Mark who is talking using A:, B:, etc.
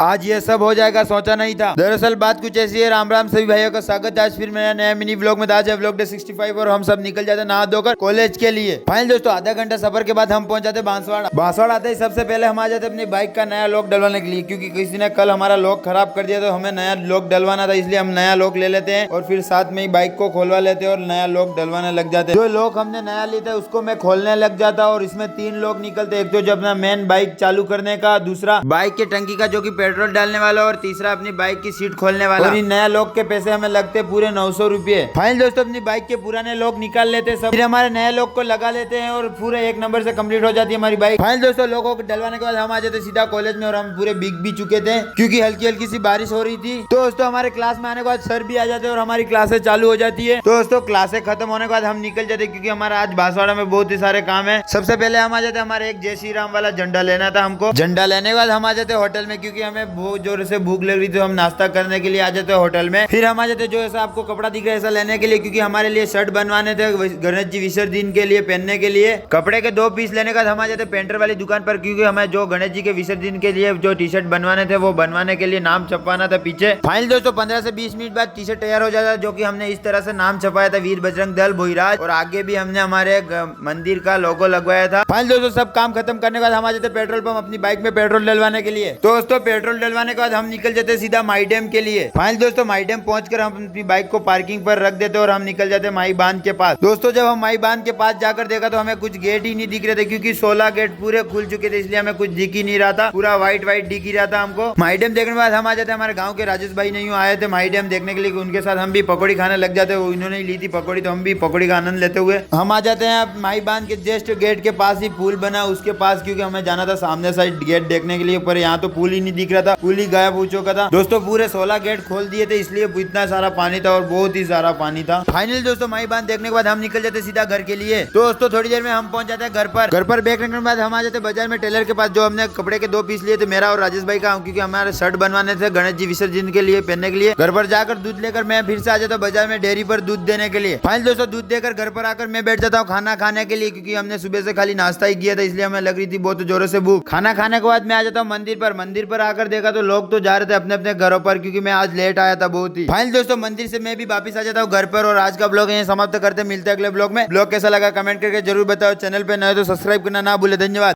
A: आज ये सब हो जाएगा सोचा नहीं था। दरअसल बात कुछ ऐसी है। राम राम सभी भाइयों का स्वागत है आज फिर मेरा नया मिनी व्लॉग में। आज है व्लॉग डे 65 और हम सब निकल जाते नहा धोकर कॉलेज के लिए। फाइनल दोस्तों आधा घंटा सफर के बाद हम पहुंच जाते बांसवाड़ा। बांसवाड़ा आते ही सबसे पहले हम आ जाते अपनी बाइक का नया लॉक डलवाने के लिए, क्योंकि किसी ने कल हमारा लॉक खराब कर दिया तो हमें नया लॉक डलवाना था, इसलिए हम नया लॉक ले लेते हैं और फिर साथ में ही बाइक को खोलवा लेते हैं और नया लॉक डलवाने लग जाते हैं। जो लॉक हमने नया लिया था उसको मैं खोलने लग जाता और इसमें 3 लॉक निकलते। एक तो जो अपना मेन बाइक चालू करने का, दूसरा बाइक के टंकी का जो कि पेट्रोल डालने वाला और तीसरा अपनी बाइक की सीट खोलने वाला। और इन नया लॉक के पैसे हमें लगते पूरे 900 रुपए। फाइनल दोस्तों अपनी बाइक के पुराने लॉक निकाल लेते सब, फिर हमारे नए लॉक को लगा लेते हैं और पूरे 1 नंबर से कंप्लीट हो जाती है हमारी बाइक। फाइनल दोस्तों लॉकों को डलवाने के बाद हम आ जाते सीधा कॉलेज में और हम पूरे भीग भी चुके थे क्योंकि हल्की हल्की सी बारिश हो रही थी। तो दोस्तों हमारे क्लास में आने के बाद सर भी आ जाते हैं और हमारी क्लासेस चालू हो जाती है। तो दोस्तों क्लासेस खत्म होने के बाद हम निकल जाते क्योंकि हमारा आज बांसवाड़ा में बहुत ही सारे काम है। सबसे पहले हम आ जाते हमारे एक जय श्री राम वाला झंडा लेना था हमको। झंडा लेने के बाद हम आ जाते होटल में क्योंकि हमें बहुत जोर से भूख लग रही थी। हम नाश्ता करने के लिए आ जाते होटल में। फिर हम आ जाते जो ऐसा आपको कपड़ा दिख रहा है ऐसा लेने के लिए, क्योंकि हमारे लिए शर्ट बनवाने थे गणेश जी विसर्जन के लिए पहनने के लिए। कपड़े के 2 पीस लेने का हम आ जाते पेंटर वाली दुकान पर, क्योंकि हमें जो गणेश जी के विसर्जन के लिए जो टी शर्ट बनवाने थे वो बनवाने के लिए नाम छपवाना था पीछे। फाइनल दोस्तों 15 से 20 मिनट बाद टी शर्ट तैयार हो जाता, जो कि हमने इस तरह से नाम छपाया था वीर बजरंग दल भोईराज, और आगे भी हमने हमारे मंदिर का लोगो लगवाया था। फाइनल दोस्तों सब काम खत्म करने के बाद हम आ जाते पेट्रोल पंप अपनी बाइक में पेट्रोल डलवाने के लिए। दोस्तों पेट्रोल डलवाने के बाद हम निकल जाते सीधा माई डैम के लिए। फाइनल दोस्तों माई डैम पहुंचकर हम अपनी बाइक को पार्किंग पर रख देते और हम निकल जाते माई बांध के पास। दोस्तों जब हम माई बांध के पास जाकर देखा तो हमें कुछ गेट ही नहीं दिख रहे थे, क्योंकि 16 गेट पूरे खुल चुके थे, इसलिए हमें कुछ दिख ही नहीं रहा था। पूरा व्हाइट दिख ही रहा था हमको। माई डैम देखने के बाद हम आ जाते हमारे गाँव के राजेश भाई नहीं आए थे माई डैम देखने के लिए, उनके साथ हम भी पकौड़ी खाने लग जाते। इन्होंने ली थी पकौड़ी तो हम भी पकौड़ी का आनंद लेते हुए हम आ जाते हैं माई बांध के जस्ट गेट के पास ही पुल बना उसके पास, क्योंकि हमें जाना था सामने साइड गेट देखने के लिए, पर यहाँ तो पुल ही नहीं दिख रहा था, पुल ही गायब हो चुका था। दोस्तों पूरे 16 गेट खोल दिए थे, इसलिए इतना सारा पानी था और बहुत ही सारा पानी था। फाइनल दोस्तों माई बांध देखने के बाद हम निकल जाते सीधा घर के लिए। दोस्तों थोड़ी देर में हम पहुंच जाते हैं घर पर बैठने के बाद हम आ जाते बाजार में टेलर के पास, जो हमने कपड़े के 2 पीस लिए थे मेरा और राजेश भाई का, क्योंकि हमारे शर्ट बनवाने थे गणेश जी विसर्जन के लिए पहनने के लिए। घर पर जाकर दूध लेकर मैं फिर से आ जाता बाजार में डेयरी पर दूध देने के लिए। फाइनल दोस्तों दूध देकर घर पर आकर मैं बैठ जाता हूँ खाना खाने के लिए, क्योंकि हमने सुबह से खाली नाश्ता ही किया था, इसलिए हमें लग रही थी बहुत जोरों से भूख। खाना खाने के बाद मैं आ जाता हूँ मंदिर पर आकर देखा तो लोग तो जा रहे थे अपने अपने घरों पर, क्योंकि मैं आज लेट आया था बहुत ही। फाइनल दोस्तों मंदिर से मैं भी वापस आ जाता हूँ घर पर और आज का ब्लॉग यहीं समाप्त करते। मिलते हैं अगले ब्लॉग में। ब्लॉग कैसा लगा कमेंट करके जरूर बताओ। चैनल पे नए तो सब्सक्राइब करना ना भूले। धन्यवाद।